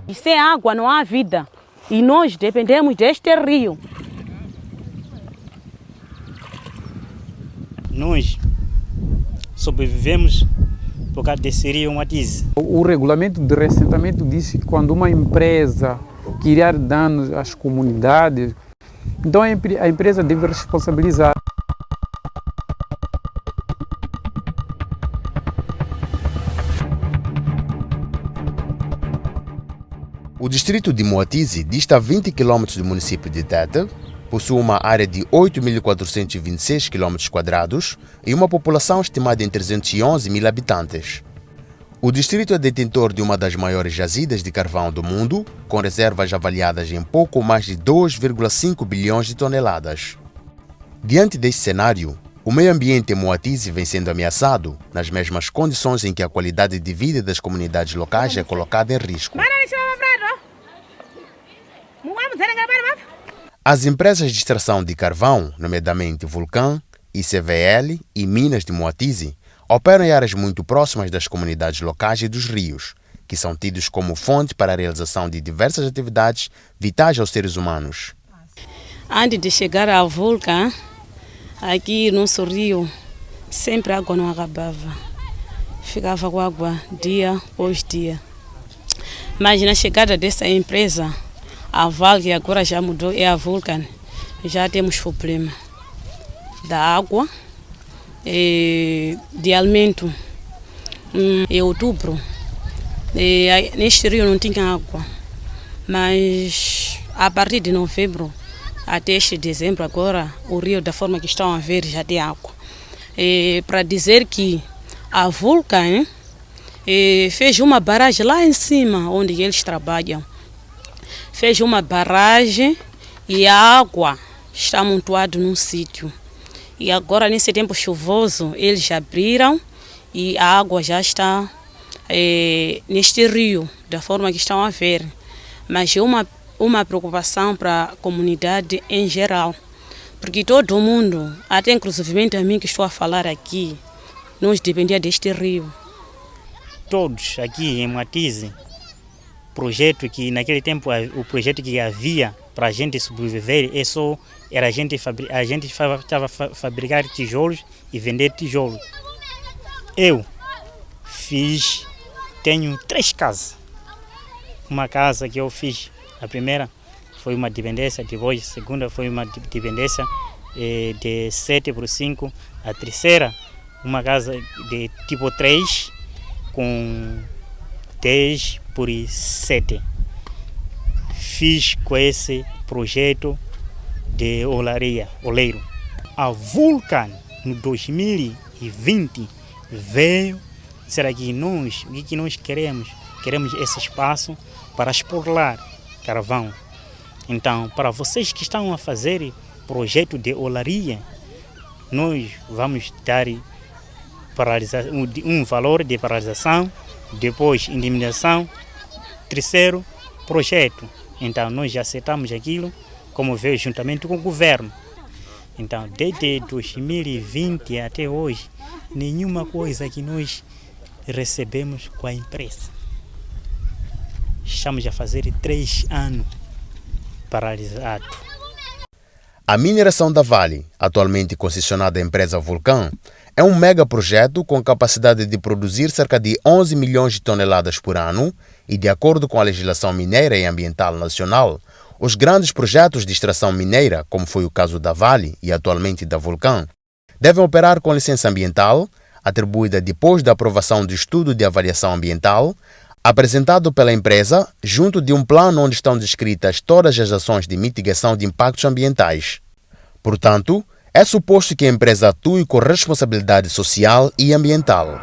E sem água não há vida. E nós dependemos deste rio. Nós sobrevivemos por causa desse rio Moatize. O regulamento de reassentamento diz que quando uma empresa criar danos às comunidades, então a empresa deve responsabilizar. O distrito de Moatize dista 20 km do município de Tete, possui uma área de 8.426 km² e uma população estimada em 311 mil habitantes. O distrito é detentor de uma das maiores jazidas de carvão do mundo, com reservas avaliadas em pouco mais de 2,5 bilhões de toneladas. Diante deste cenário, o meio ambiente em Moatize vem sendo ameaçado, nas mesmas condições em que a qualidade de vida das comunidades locais é colocada em risco. As empresas de extração de carvão, nomeadamente Vulcan, ICVL e Minas de Moatize, operam em áreas muito próximas das comunidades locais e dos rios, que são tidos como fonte para a realização de diversas atividades vitais aos seres humanos. Antes de chegar à Vulcan, aqui no nosso rio, sempre a água não acabava. Ficava com água dia após dia. Mas na chegada dessa empresa, a Vale, que agora já mudou, é a Vulcan, já temos problema da água, de alimento. Em outubro, neste rio não tinha água, mas a partir de novembro até este dezembro, agora o rio, da forma que estão a ver, já tem água. Para dizer que a Vulcan fez uma barragem lá em cima, onde eles trabalham. Fez uma barragem e a água está amontoada num sítio. E agora, nesse tempo chuvoso, eles abriram e a água já está neste rio, da forma que estão a ver. Mas é uma preocupação para a comunidade em geral. Porque todo mundo, até inclusive a mim que estou a falar aqui, nós dependíamos deste rio. Todos aqui em Moatize, projeto que naquele tempo o projeto que havia para a gente sobreviver era a gente estava a fabricar tijolos e vender tijolos. Eu tenho 3 casas. Uma casa que eu fiz, a primeira foi uma dependência, depois a segunda foi uma dependência de 7x5, a terceira uma casa de tipo 3 com 10x7. Fiz com esse projeto de oleiro. A Vulcan, no 2020, veio. Será que o que nós queremos? Queremos esse espaço para explorar carvão. Então, para vocês que estão a fazer projeto de olaria, nós vamos dar um valor de paralisação, depois indemnização, terceiro, projeto. Então, nós já aceitamos aquilo, como veio juntamente com o governo. Então, desde 2020 até hoje, nenhuma coisa que nós recebemos com a empresa. Estamos a fazer 3 anos paralisado. A mineração da Vale, atualmente concessionada à empresa Vulcan, é um mega projeto com capacidade de produzir cerca de 11 milhões de toneladas por ano e, de acordo com a legislação mineira e ambiental nacional, os grandes projetos de extração mineira, como foi o caso da Vale e atualmente da Vulcan, devem operar com licença ambiental, atribuída depois da aprovação do estudo de avaliação ambiental, apresentado pela empresa, junto de um plano onde estão descritas todas as ações de mitigação de impactos ambientais. Portanto, é suposto que a empresa atue com responsabilidade social e ambiental.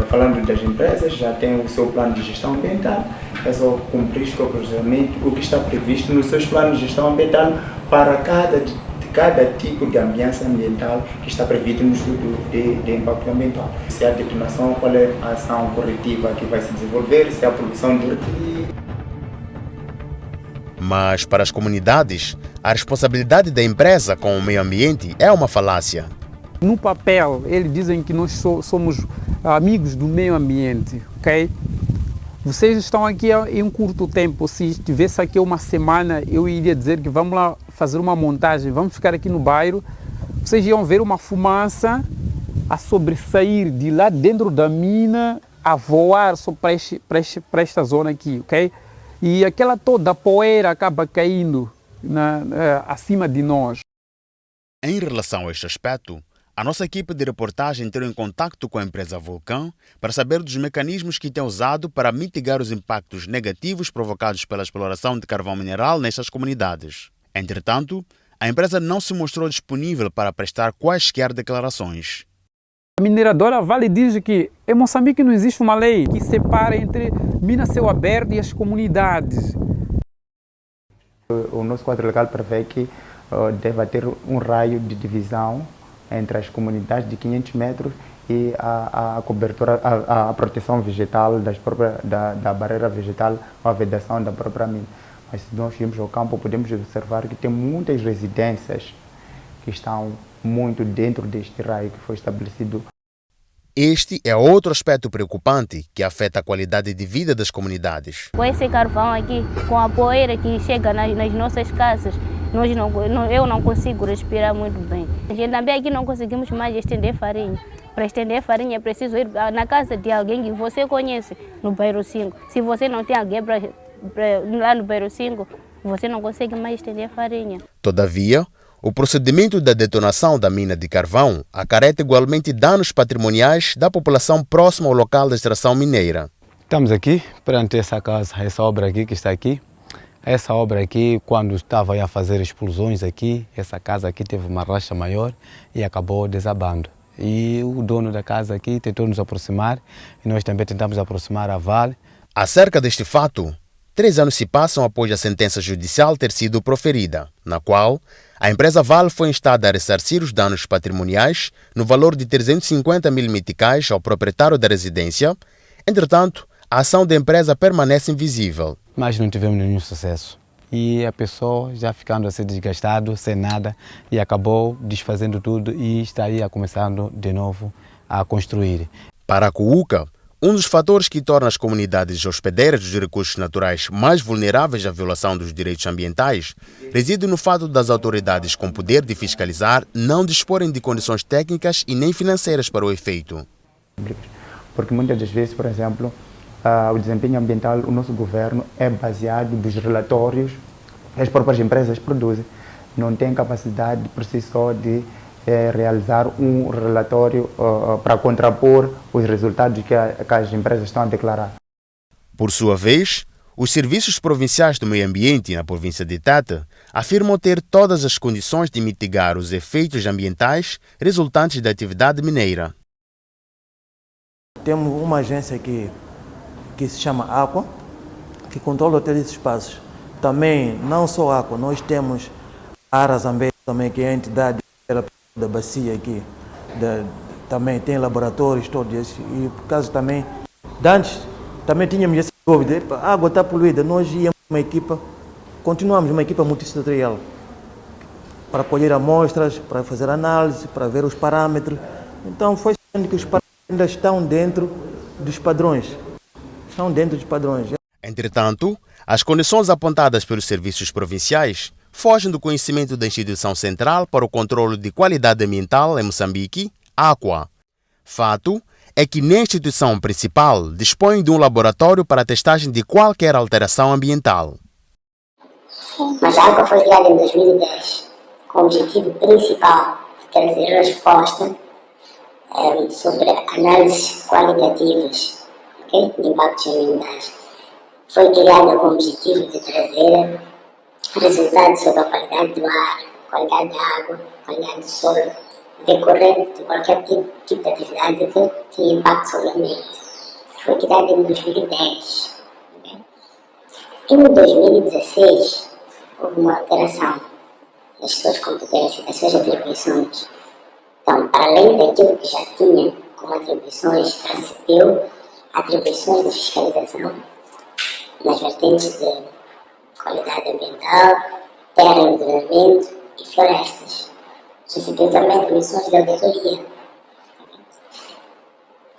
Falando das empresas, já tem o seu plano de gestão ambiental, é só cumprir o que está previsto nos seus planos de gestão ambiental para cada tipo de ambiência ambiental que está previsto no estudo de impacto ambiental. Se há detonação, qual é a ação corretiva que vai se desenvolver, se há produção de recolhido. Mas, para as comunidades, a responsabilidade da empresa com o meio ambiente é uma falácia. No papel, eles dizem que nós somos amigos do meio ambiente, ok? Vocês estão aqui em um curto tempo. Se estivesse aqui uma semana, eu iria dizer que vamos lá fazer uma montagem, vamos ficar aqui no bairro. Vocês iam ver uma fumaça a sobressair de lá dentro da mina, a voar só para esta zona aqui, ok? E aquela toda a poeira acaba caindo acima de nós. Em relação a este aspecto, a nossa equipe de reportagem entrou em contato com a empresa Vulcan para saber dos mecanismos que tem usado para mitigar os impactos negativos provocados pela exploração de carvão mineral nestas comunidades. Entretanto, a empresa não se mostrou disponível para prestar quaisquer declarações. A mineradora Vale diz que em Moçambique não existe uma lei que separe entre mina a céu aberto e as comunidades. O nosso quadro legal prevê que deve ter um raio de divisão entre as comunidades de 500 metros e a cobertura, a proteção vegetal da barreira vegetal ou a vedação da própria mina. Mas se nós irmos ao campo, podemos observar que tem muitas residências que estão muito dentro deste raio que foi estabelecido. Este é outro aspecto preocupante que afeta a qualidade de vida das comunidades. Com esse carvão aqui, com a poeira que chega nas nossas casas, eu não consigo respirar muito bem. A gente também aqui não conseguimos mais estender farinha. Para estender farinha é preciso ir na casa de alguém que você conhece, no bairro 5. Se você não tem alguém lá no bairro 5, você não consegue mais estender farinha. Todavia, o procedimento da detonação da mina de carvão acarreta igualmente danos patrimoniais da população próxima ao local da extração mineira. Estamos aqui perante essa casa, essa obra aqui que está aqui. Essa obra aqui, quando estava a fazer explosões aqui, essa casa aqui teve uma racha maior e acabou desabando. E o dono da casa aqui tentou nos aproximar e nós também tentamos aproximar a Vale. Acerca deste fato, 3 anos se passam após a sentença judicial ter sido proferida, na qual a empresa Vale foi instada a ressarcir os danos patrimoniais no valor de 350 mil meticais ao proprietário da residência. Entretanto, a ação da empresa permanece invisível. Mas não tivemos nenhum sucesso. E a pessoa já ficando assim desgastado, sem nada, e acabou desfazendo tudo e estaria começando de novo a construir. Para a CUUCA, um dos fatores que torna as comunidades hospedeiras dos recursos naturais mais vulneráveis à violação dos direitos ambientais reside no fato das autoridades com poder de fiscalizar não disporem de condições técnicas e nem financeiras para o efeito. Porque muitas das vezes, por exemplo, o desempenho ambiental, o nosso governo é baseado nos relatórios que as próprias empresas produzem. Não tem capacidade por si só de realizar um relatório para contrapor os resultados que as empresas estão a declarar. Por sua vez, os serviços provinciais do meio ambiente na província de Tete afirmam ter todas as condições de mitigar os efeitos ambientais resultantes da atividade mineira. Temos uma agência que se chama Aqua, que controla todos esses espaços. Também, não só Aqua, nós temos a Arazambé, também, que é a entidade da bacia aqui. Também tem laboratórios todos esses. E por causa também, antes, também tínhamos essa dúvida, a água está poluída, nós íamos uma equipa, continuamos uma equipa multissetorial para colher amostras, para fazer análise, para ver os parâmetros. Então foi sendo que os parâmetros ainda estão dentro dos padrões. Entretanto, as condições apontadas pelos serviços provinciais fogem do conhecimento da instituição central para o controle de qualidade ambiental em Moçambique, Aqua. Fato é que nem a instituição principal dispõe de um laboratório para a testagem de qualquer alteração ambiental. Sim, mas a Aqua foi criada em 2010 com o objetivo principal de trazer resposta sobre análises qualitativas, de impactos ambientais. Foi criada com o objetivo de trazer resultados sobre a qualidade do ar, qualidade da água, qualidade do solo, decorrente de qualquer tipo de atividade que tenha impacto sobre o ambiente. Foi criada em 2010. Em 2016, houve uma alteração das suas competências, das suas atribuições. Então, para além daquilo que já tinha como atribuições, recebeu atribuições de fiscalização nas vertentes de qualidade ambiental, terra e ordenamento e florestas. Recebeu também atribuições de auditoria.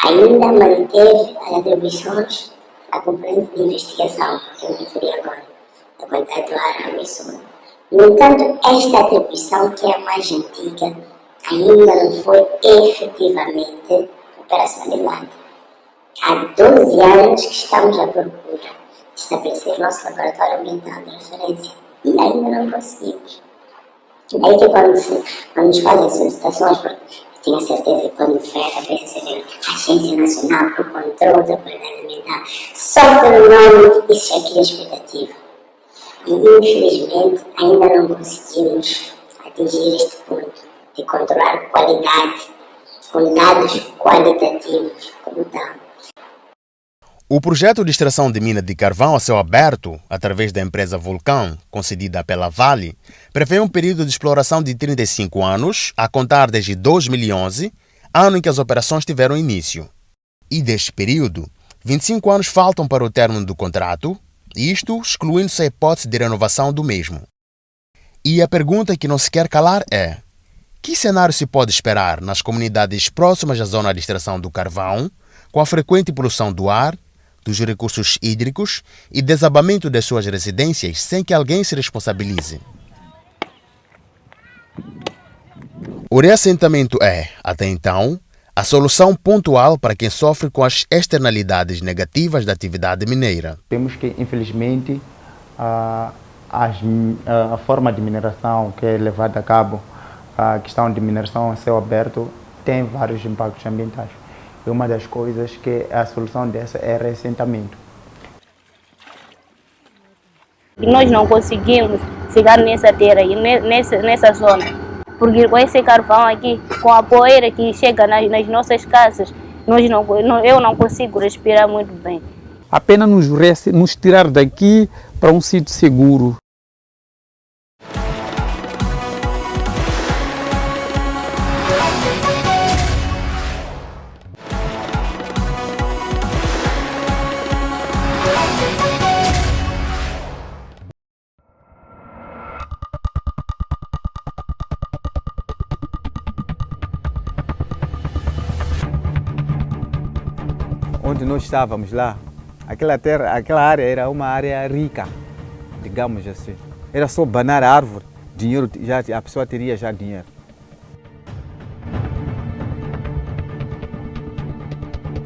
Ainda manteve as atribuições a componente de investigação, que eu me referi agora, da qualidade do ar ao solo. No entanto, esta atribuição, que é a mais antiga, ainda não foi efetivamente operacionalizada. Há 12 anos que estamos à procura de estabelecer nosso laboratório ambiental de referência e ainda não conseguimos. Daí que quando nos fazem solicitações, porque eu tenho certeza que quando foi a cabeça a Agência Nacional para o Controle da Qualidade Ambiental, só pelo nome isso já cria expectativa. E infelizmente ainda não conseguimos atingir este ponto de controlar qualidade com dados qualitativos como tal. O projeto de extração de mina de carvão a céu aberto, através da empresa Vulcan, concedida pela Vale, prevê um período de exploração de 35 anos, a contar desde 2011, ano em que as operações tiveram início. E deste período, 25 anos faltam para o término do contrato, isto excluindo-se a hipótese de renovação do mesmo. E a pergunta que não se quer calar é: que cenário se pode esperar nas comunidades próximas à zona de extração do carvão, com a frequente poluição do ar, dos recursos hídricos e desabamento das suas residências sem que alguém se responsabilize? O reassentamento é, até então, a solução pontual para quem sofre com as externalidades negativas da atividade mineira. Temos que, infelizmente, a forma de mineração que é levada a cabo, a questão de mineração a céu aberto, tem vários impactos ambientais. E uma das coisas que a solução dessa é reassentamento. E nós não conseguimos ficar nessa terra e nessa zona, porque com esse carvão aqui, com a poeira que chega nas nossas casas, eu não consigo respirar muito bem. Apenas nos tirar daqui para um sítio seguro. Onde nós estávamos lá, aquela área era uma área rica, digamos assim. Era só banar a árvore, dinheiro, a pessoa teria já dinheiro.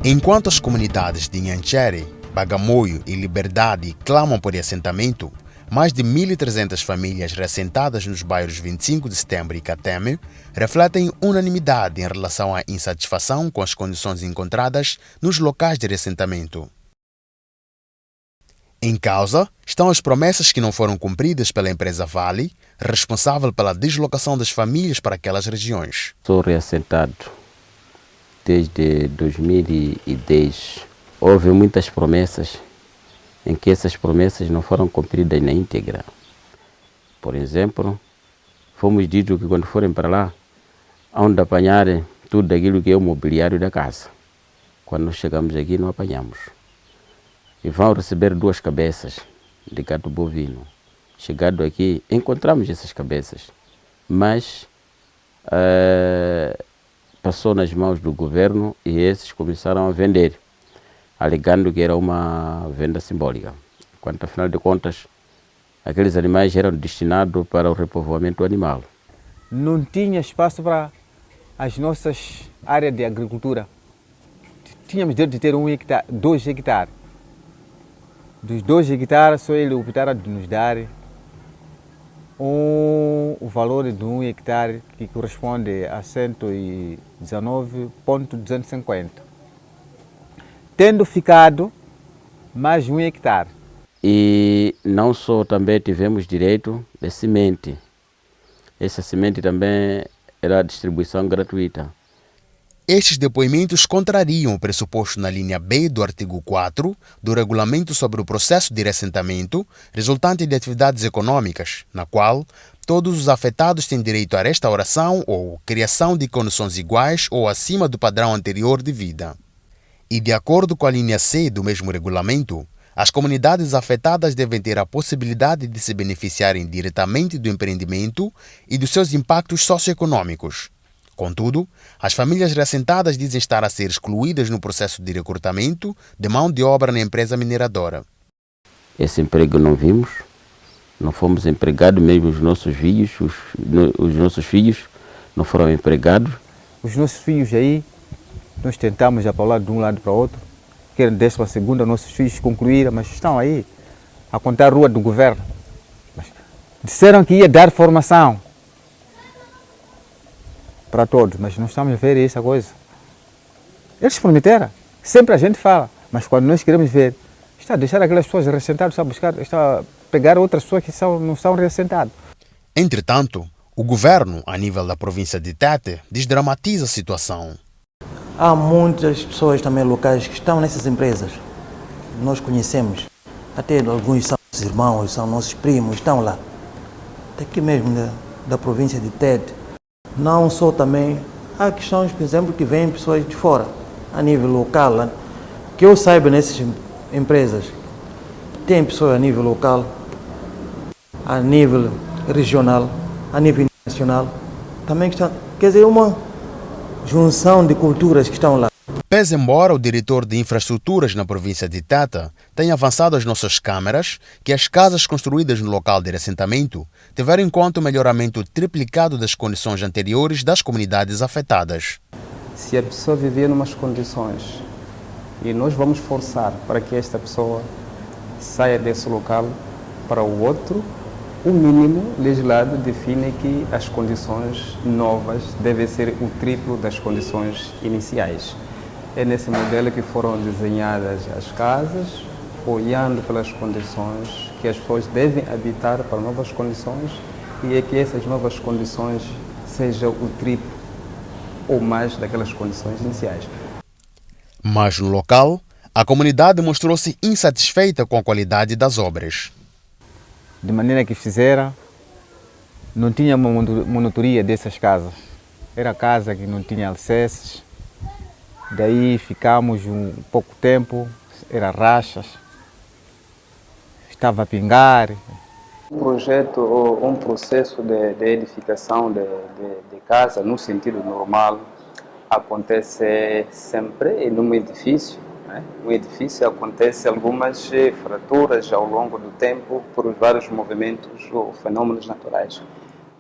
Enquanto as comunidades de Nhanchere, Bagamoio e Liberdade clamam por assentamento, mais de 1.300 famílias reassentadas nos bairros 25 de Setembro e Cateme refletem unanimidade em relação à insatisfação com as condições encontradas nos locais de reassentamento. Em causa estão as promessas que não foram cumpridas pela empresa Vale, responsável pela deslocação das famílias para aquelas regiões. Sou reassentado desde 2010. Houve muitas promessas em que essas promessas não foram cumpridas na íntegra. Por exemplo, fomos ditos que quando forem para lá, hão de apanhar tudo aquilo que é o mobiliário da casa. Quando nós chegamos aqui, não apanhamos. E vão receber 2 cabeças de gado bovino. Chegado aqui, encontramos essas cabeças, mas passou nas mãos do governo e esses começaram a vender, alegando que era uma venda simbólica, quando afinal de contas aqueles animais eram destinados para o repovoamento animal. Não tinha espaço para as nossas áreas de agricultura. Tínhamos direito de ter 2 hectares. Dos 2 hectares, só ele optara de nos dar o valor de 1 hectare, que corresponde a 119,250. Tendo ficado mais 1 hectare. E não só também tivemos direito de semente. Essa semente também era distribuição gratuita. Estes depoimentos contrariam o pressuposto na linha B do artigo 4 do Regulamento sobre o Processo de Reassentamento resultante de atividades econômicas, na qual todos os afetados têm direito à restauração ou criação de condições iguais ou acima do padrão anterior de vida. E de acordo com a linha C do mesmo regulamento, as comunidades afetadas devem ter a possibilidade de se beneficiarem diretamente do empreendimento e dos seus impactos socioeconômicos, Contudo, as famílias reassentadas dizem estar a ser excluídas no processo de recrutamento de mão de obra na empresa mineradora. Esse emprego não vimos, não fomos empregados, mesmo os nossos filhos, os nossos filhos não foram empregados. Os nossos filhos aí, nós tentamos já para o lado de um lado para o outro, querem 12ª, nossos filhos concluíram, mas estão aí a contar a rua do governo. Mas disseram que ia dar formação para todos, mas não estamos a ver essa coisa. Eles prometeram, sempre a gente fala, mas quando nós queremos ver, está a deixar aquelas pessoas reassentadas, está a pegar outras pessoas que não são reassentadas. Entretanto, o governo, a nível da província de Tete, desdramatiza a situação. Há muitas pessoas também locais que estão nessas empresas. Nós conhecemos. Até alguns são nossos irmãos, são nossos primos, estão lá. Daqui mesmo da província de Tete. Não só também, há questões, por exemplo, que vêm pessoas de fora, a nível local. Que eu saiba nessas empresas, tem pessoas a nível local, a nível regional, a nível nacional. Também que estão, quer dizer, uma junção de culturas que estão lá. Pese embora o diretor de infraestruturas na província de Tete tenha avançado às nossas câmaras que as casas construídas no local de assentamento tiveram em conta o melhoramento triplicado das condições anteriores das comunidades afetadas. Se a pessoa vivia em umas condições e nós vamos forçar para que esta pessoa saia desse local para o outro, o mínimo legislado define que as condições novas devem ser o triplo das condições iniciais. É nesse modelo que foram desenhadas as casas, olhando pelas condições que as pessoas devem habitar para novas condições e é que essas novas condições sejam o triplo ou mais daquelas condições iniciais. Mas no local, a comunidade mostrou-se insatisfeita com a qualidade das obras. De maneira que fizeram, não tinha uma monitoria dessas casas. Era casa que não tinha alicerces. Daí ficamos um pouco tempo, era rachas, estava a pingar. Um projeto ou um processo de edificação de casa, no sentido normal, acontece sempre num edifício. No edifício acontece algumas fraturas ao longo do tempo por vários movimentos ou fenômenos naturais.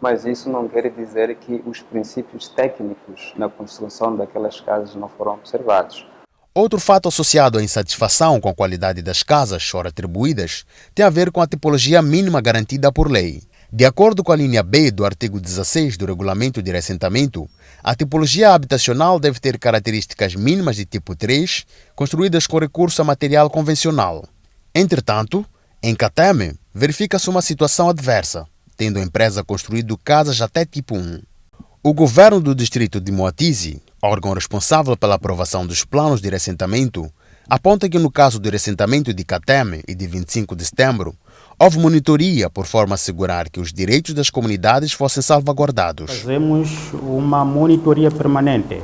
Mas isso não quer dizer que os princípios técnicos na construção daquelas casas não foram observados. Outro fato associado à insatisfação com a qualidade das casas ora atribuídas tem a ver com a tipologia mínima garantida por lei. De acordo com a linha B do artigo 16 do Regulamento de Reassentamento, a tipologia habitacional deve ter características mínimas de tipo 3, construídas com recurso a material convencional. Entretanto, em Kateme, verifica-se uma situação adversa, tendo a empresa construído casas até tipo 1. O governo do distrito de Moatize, órgão responsável pela aprovação dos planos de reassentamento, aponta que no caso do reassentamento de Kateme e de 25 de setembro, houve monitoria por forma a assegurar que os direitos das comunidades fossem salvaguardados. Fazemos uma monitoria permanente,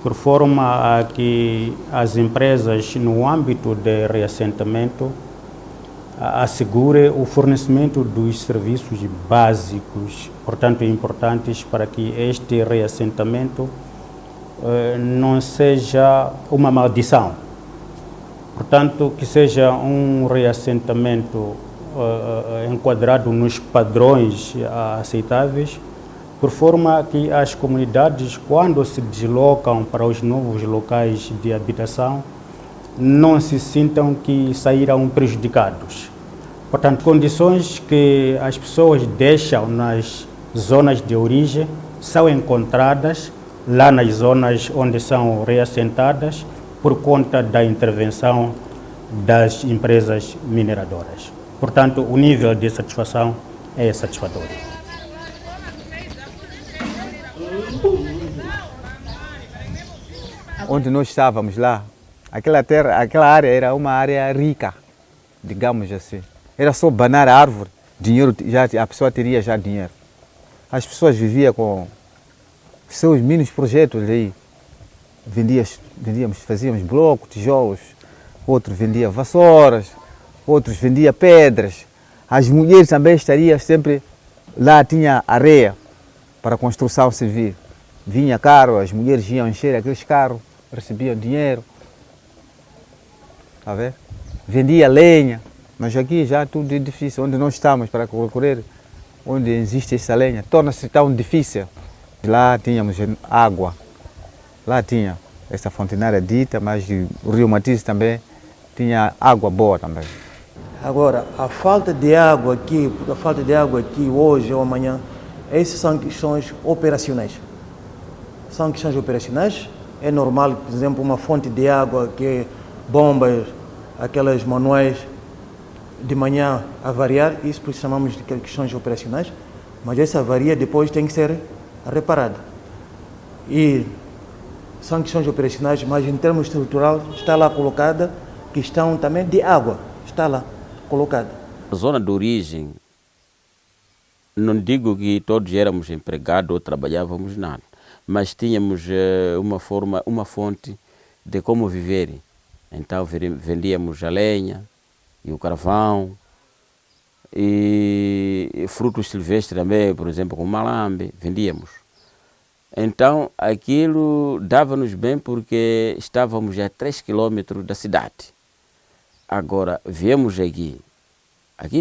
por forma a que as empresas, no âmbito de reassentamento, assegure o fornecimento dos serviços básicos, portanto importantes para que este reassentamento não seja uma maldição. Portanto, que seja um reassentamento enquadrado nos padrões aceitáveis, por forma que as comunidades, quando se deslocam para os novos locais de habitação, não se sintam que sairão prejudicados. Portanto, condições que as pessoas deixam nas zonas de origem são encontradas lá nas zonas onde são reassentadas por conta da intervenção das empresas mineradoras. Portanto, o nível de satisfação é satisfatório. Onde nós estávamos lá, aquela área era uma área rica, digamos assim. Era só banar a árvore, dinheiro, a pessoa teria já dinheiro. As pessoas viviam com seus mínimos projetos aí. Fazíamos blocos, tijolos, outros vendiam vassouras, outros vendiam pedras. As mulheres também estariam sempre lá, tinha areia para a construção civil. vinha caro, as mulheres iam encher aqueles carros, recebiam dinheiro. Tá vendo? Vendia lenha, mas aqui já tudo é difícil. Onde nós estamos para correr, onde existe essa lenha, torna-se tão difícil. Lá tínhamos água, lá tinha essa fontenária dita, mas o Rio Matiz também tinha água boa também. Agora, a falta de água aqui hoje ou amanhã, essas são questões operacionais. São questões operacionais. É normal, por exemplo, uma fonte de água que é bombas, aquelas manuais de manhã avariar, isso por isso chamamos de questões operacionais, mas essa avaria depois tem que ser reparada. E são questões operacionais, mas em termos estrutural está lá colocada questão também de água, está lá colocada. A zona de origem, não digo que todos éramos empregados ou trabalhávamos nada, mas tínhamos uma fonte de como viver. Então vendíamos a lenha e o carvão e frutos silvestres também, por exemplo, como malambe, vendíamos. Então aquilo dava-nos bem porque estávamos a 3 km da cidade. Agora viemos aqui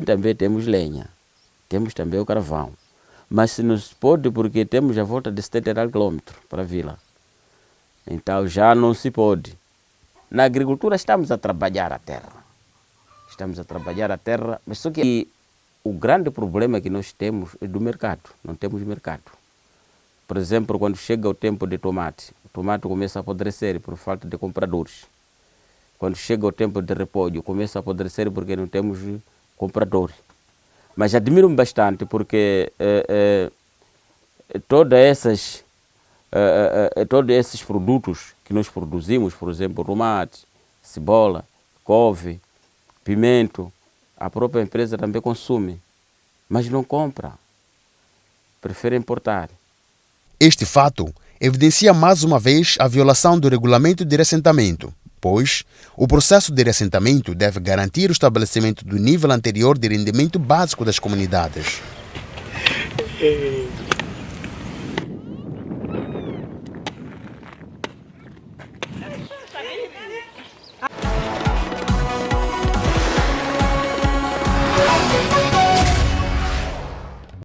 também temos lenha, temos também o carvão, mas se nos pode porque temos a volta de 70 km para a vila. Então já não se pode. Na agricultura estamos a trabalhar a terra. Mas só que o grande problema que nós temos é do mercado. Não temos mercado. Por exemplo, quando chega o tempo de tomate, o tomate começa a apodrecer por falta de compradores. Quando chega o tempo de repolho, começa a apodrecer porque não temos compradores. Mas admiro-me bastante porque todos esses produtos que nós produzimos, por exemplo, tomate, cebola, couve, pimento, a própria empresa também consome, mas não compra, prefere importar. Este fato evidencia mais uma vez a violação do regulamento de reassentamento, pois o processo de reassentamento deve garantir o estabelecimento do nível anterior de rendimento básico das comunidades.